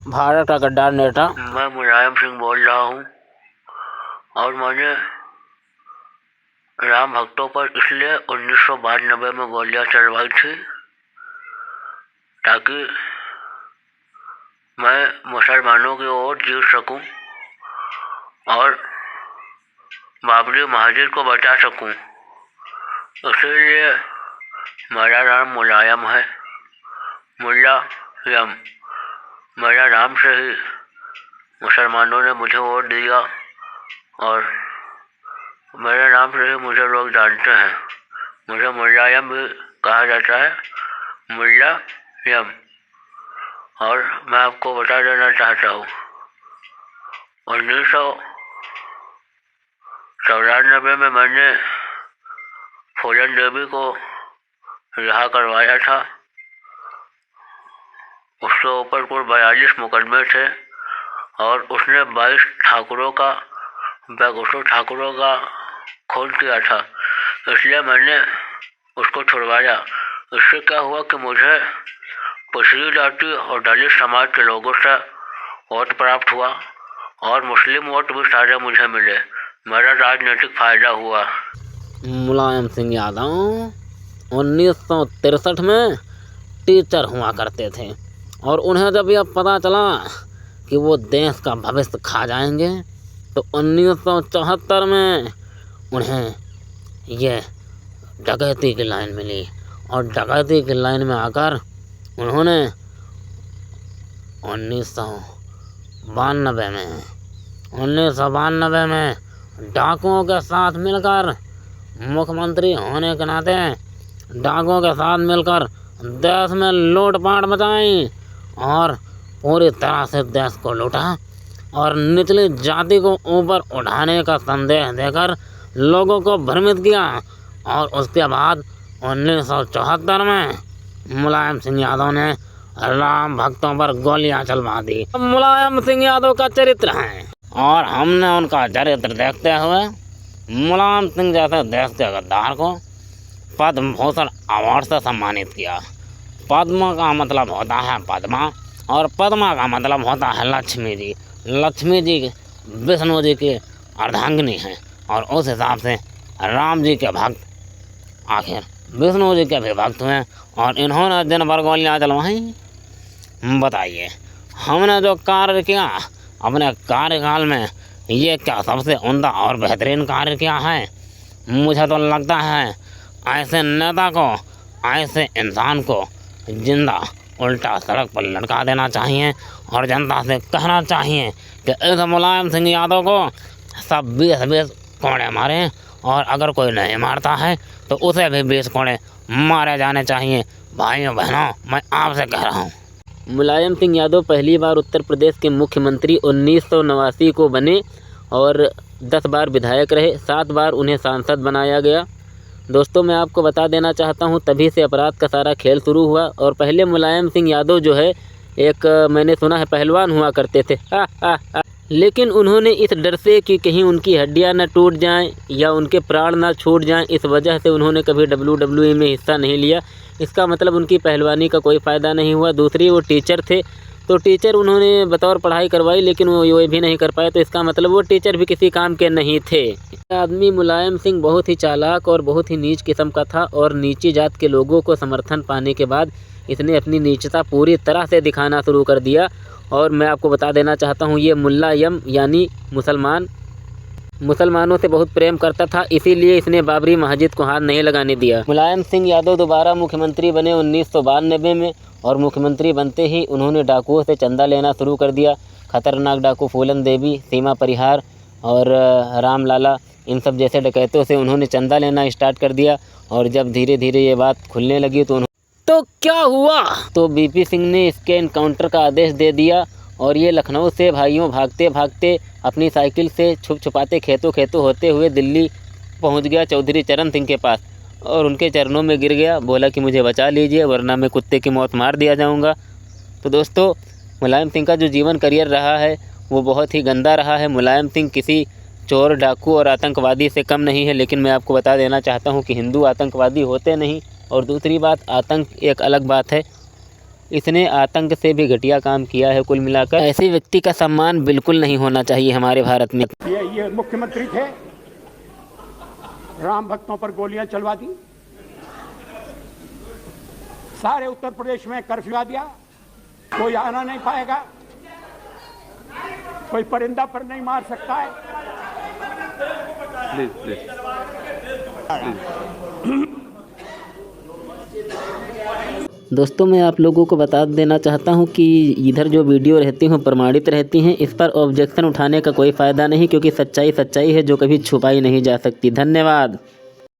भारत का गद्दार नेता मैं मुलायम सिंह बोल रहा हूँ और मैंने राम भक्तों पर इसलिए 1992 में गोलियां चलवाई थी ताकि मैं मुसलमानों की ओर जीत सकूं और बाबरी मस्जिद को बचा सकूं। इसीलिए मेरा नाम मुलायम है, मुलायम। मेरा नाम से ही मुसलमानों ने मुझे वोट दिया और मेरे नाम से ही मुझे लोग जानते हैं। मुझे मुलायम भी कहा जाता है, मुलायम। और मैं आपको बता देना चाहता हूँ 1994 में मैंने फूलन देवी को रिहा करवाया था। उसके ऊपर कुल 42 मुकदमे थे और उसने 22 ठाकुरों का बेगूसराय ठाकुरों का खून किया था, इसलिए मैंने उसको छुड़वाया। इससे क्या हुआ कि मुझे पिछड़ी जाति और दलित समाज के लोगों से वोट प्राप्त हुआ और मुस्लिम वोट भी सारे मुझे मिले। मेरा राजनीतिक फायदा हुआ। मुलायम सिंह यादव 1963 में टीचर हुआ करते थे और उन्हें जब यह पता चला कि वो देश का भविष्य खा जाएंगे तो 1974 में उन्हें यह डकैती की लाइन मिली और डकैती की लाइन में आकर उन्होंने 1992 में डाकुओं के साथ मिलकर मुख्यमंत्री होने के नाते डाकुओं के साथ मिलकर देश में लूटपाट मचाई और पूरी तरह से देश को लूटा और निचली जाति को ऊपर उठाने का संदेश देकर लोगों को भ्रमित किया। और उसके बाद 1974 में मुलायम सिंह यादव ने राम भक्तों पर गोलियां चलवा दी। मुलायम सिंह यादव का चरित्र है और हमने उनका चरित्र देखते हुए मुलायम सिंह जैसे देश के गद्दार को पद्म भूषण अवार्ड से सम्मानित किया। पद्म का मतलब होता है पद्मा और पद्मा का मतलब होता है लक्ष्मी जी। लक्ष्मी जी विष्णु जी की अर्धांगिनी हैं और उस हिसाब से राम जी के भक्त आखिर विष्णु जी के भी भक्त हुए और इन्होंने दिन भर गोलियां चलवाई। बताइए हमने जो कार्य किया अपने कार्यकाल में, ये क्या सबसे उम्दा और बेहतरीन कार्य किया है? मुझे तो लगता है ऐसे नेता को, ऐसे इंसान को जिंदा उल्टा सड़क पर लटका देना चाहिए और जनता से कहना चाहिए कि इस मुलायम सिंह यादव को सब 20 कोड़े मारें और अगर कोई नहीं मारता है तो उसे भी 20 कोड़े मारे जाने चाहिए। भाइयों बहनों, मैं आपसे कह रहा हूँ। मुलायम सिंह यादव पहली बार उत्तर प्रदेश के मुख्यमंत्री 1989 को बने और 10 बार विधायक रहे, 7 बार उन्हें सांसद बनाया गया। दोस्तों मैं आपको बता देना चाहता हूं तभी से अपराध का सारा खेल शुरू हुआ। और पहले मुलायम सिंह यादव जो है एक मैंने सुना है पहलवान हुआ करते थे लेकिन उन्होंने इस डर से कि कहीं उनकी हड्डियां न टूट जाएं या उनके प्राण न छूट जाएं, इस वजह से उन्होंने कभी WWE में हिस्सा नहीं लिया। इसका मतलब उनकी पहलवानी का कोई फ़ायदा नहीं हुआ। दूसरी वो टीचर थे तो टीचर उन्होंने बतौर पढ़ाई करवाई लेकिन वो ये भी नहीं कर पाए, तो इसका मतलब वो टीचर भी किसी काम के नहीं थे। आदमी मुलायम सिंह बहुत ही चालाक और बहुत ही नीच किस्म का था और नीची जात के लोगों को समर्थन पाने के बाद इसने अपनी नीचता पूरी तरह से दिखाना शुरू कर दिया। और मैं आपको बता देना चाहता हूँ ये मुलायम यानी मुसलमानों से बहुत प्रेम करता था, इसीलिए इसने बाबरी मस्जिद को हाथ नहीं लगाने दिया। मुलायम सिंह यादव दोबारा मुख्यमंत्री बने 1992 में और मुख्यमंत्री बनते ही उन्होंने डाकुओं से चंदा लेना शुरू कर दिया। खतरनाक डाकू फूलन देवी, सीमा परिहार और राम लाला, इन सब जैसे डकैतों से उन्होंने चंदा लेना स्टार्ट कर दिया। और जब धीरे धीरे ये बात खुलने लगी तो क्या हुआ, तो बीपी सिंह ने इसके इनकाउंटर का आदेश दे दिया और ये लखनऊ से भाइयों भागते भागते अपनी साइकिल से छुपाते खेतों होते हुए दिल्ली पहुंच गया चौधरी चरण सिंह के पास और उनके चरणों में गिर गया। बोला कि मुझे बचा लीजिए वरना मैं कुत्ते की मौत मार दिया जाऊंगा। तो दोस्तों मुलायम सिंह का जो जीवन करियर रहा है वो बहुत ही गंदा रहा है। मुलायम सिंह किसी चोर, डाकू और आतंकवादी से कम नहीं है, लेकिन मैं आपको बता देना चाहता हूँ कि हिंदू आतंकवादी होते नहीं। और दूसरी बात, आतंक एक अलग बात है इसने आतंक से भी घटिया काम किया है। कुल मिलाकर ऐसे व्यक्ति का सम्मान बिल्कुल नहीं होना चाहिए हमारे भारत में। ये मुख्यमंत्री थे, राम भक्तों पर गोलियां चलवा दी, सारे उत्तर प्रदेश में कर्फ्यू लगा दिया, कोई आना नहीं पाएगा, कोई परिंदा पर नहीं मार सकता है। दोस्तों, मैं आप लोगों को बता देना चाहता हूं कि इधर जो वीडियो रहती हैं प्रमाणित रहती हैं, इस पर ऑब्जेक्शन उठाने का कोई फ़ायदा नहीं, क्योंकि सच्चाई सच्चाई है जो कभी छुपाई नहीं जा सकती। धन्यवाद।